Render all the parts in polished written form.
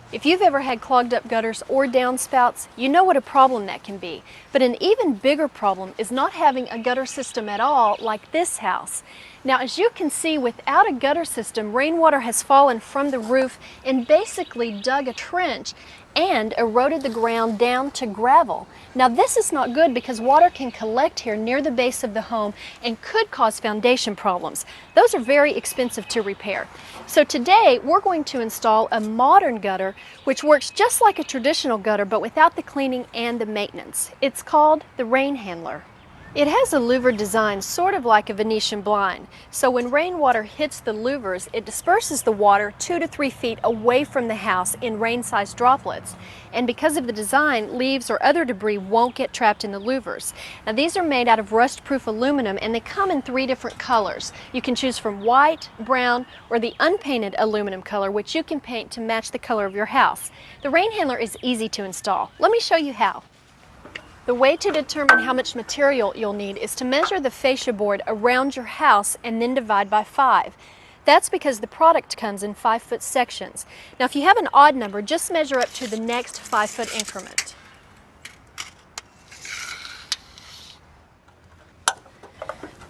If you've ever had clogged up gutters or downspouts, you know what a problem that can be. But an even bigger problem is not having a gutter system at all, like this house. Now, as you can see, without a gutter system, rainwater has fallen from the roof and basically dug a trench and eroded the ground down to gravel. Now, this is not good because water can collect here near the base of the home and could cause foundation problems. Those are very expensive to repair. So today, we're going to install a modern gutter which works just like a traditional gutter but without the cleaning and the maintenance. It's called the Rainhandler. It has a louver design sort of like a Venetian blind, so when rainwater hits the louvers, it disperses the water 2 to 3 feet away from the house in rain-sized droplets. And because of the design, leaves or other debris won't get trapped in the louvers. Now, these are made out of rust-proof aluminum and they come in 3 different colors. You can choose from white, brown, or the unpainted aluminum color, which you can paint to match the color of your house. The Rainhandler is easy to install. Let me show you how. The way to determine how much material you'll need is to measure the fascia board around your house and then divide by 5. That's because the product comes in 5-foot sections. Now, if you have an odd number, just measure up to the next 5-foot increment.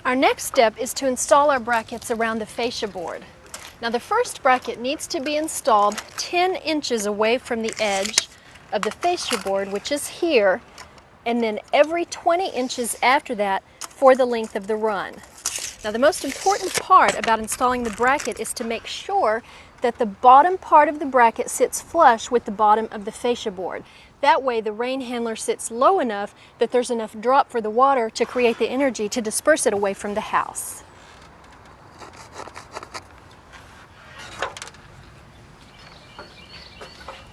Our next step is to install our brackets around the fascia board. Now, the first bracket needs to be installed 10 inches away from the edge of the fascia board, which is here, and then every 20 inches after that for the length of the run. Now, the most important part about installing the bracket is to make sure that the bottom part of the bracket sits flush with the bottom of the fascia board. That way the Rainhandler sits low enough that there's enough drop for the water to create the energy to disperse it away from the house.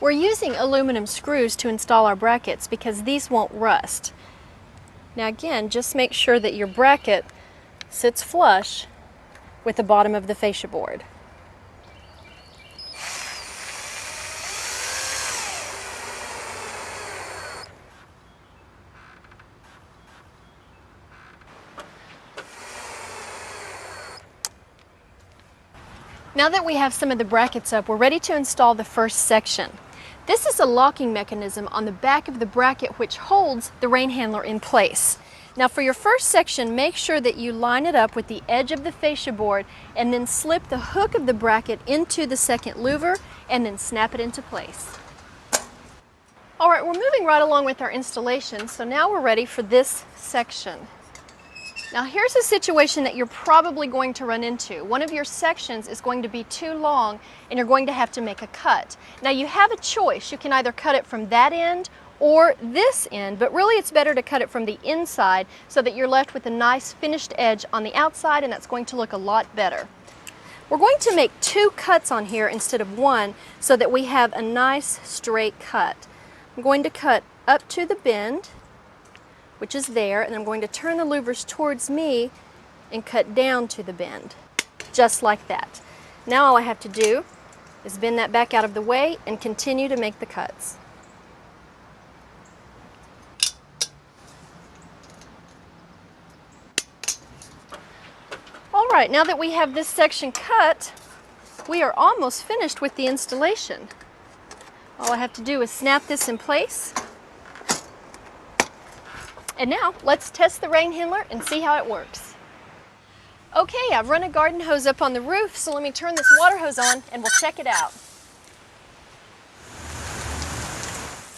We're using aluminum screws to install our brackets because these won't rust. Now again, just make sure that your bracket sits flush with the bottom of the fascia board. Now that we have some of the brackets up, we're ready to install the first section. This is a locking mechanism on the back of the bracket which holds the Rainhandler in place. Now, for your first section, make sure that you line it up with the edge of the fascia board and then slip the hook of the bracket into the second louver and then snap it into place. All right, we're moving right along with our installation, so now we're ready for this section. Now, here's a situation that you're probably going to run into. One of your sections is going to be too long and you're going to have to make a cut. Now, you have a choice. You can either cut it from that end or this end, but really it's better to cut it from the inside so that you're left with a nice finished edge on the outside, and that's going to look a lot better. We're going to make 2 cuts on here instead of 1 so that we have a nice straight cut. I'm going to cut up to the bend, which is there, and I'm going to turn the louvers towards me and cut down to the bend, just like that. Now all I have to do is bend that back out of the way and continue to make the cuts. All right, now that we have this section cut, we are almost finished with the installation. All I have to do is snap this in place. And now, let's test the Rainhandler and see how it works. Okay, I've run a garden hose up on the roof, so let me turn this water hose on and we'll check it out.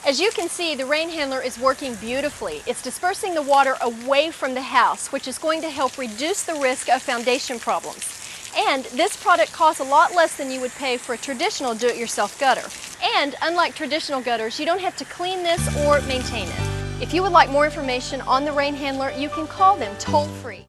As you can see, the Rainhandler is working beautifully. It's dispersing the water away from the house, which is going to help reduce the risk of foundation problems. And this product costs a lot less than you would pay for a traditional do-it-yourself gutter. And unlike traditional gutters, you don't have to clean this or maintain it. If you would like more information on the Rainhandler, you can call them toll-free.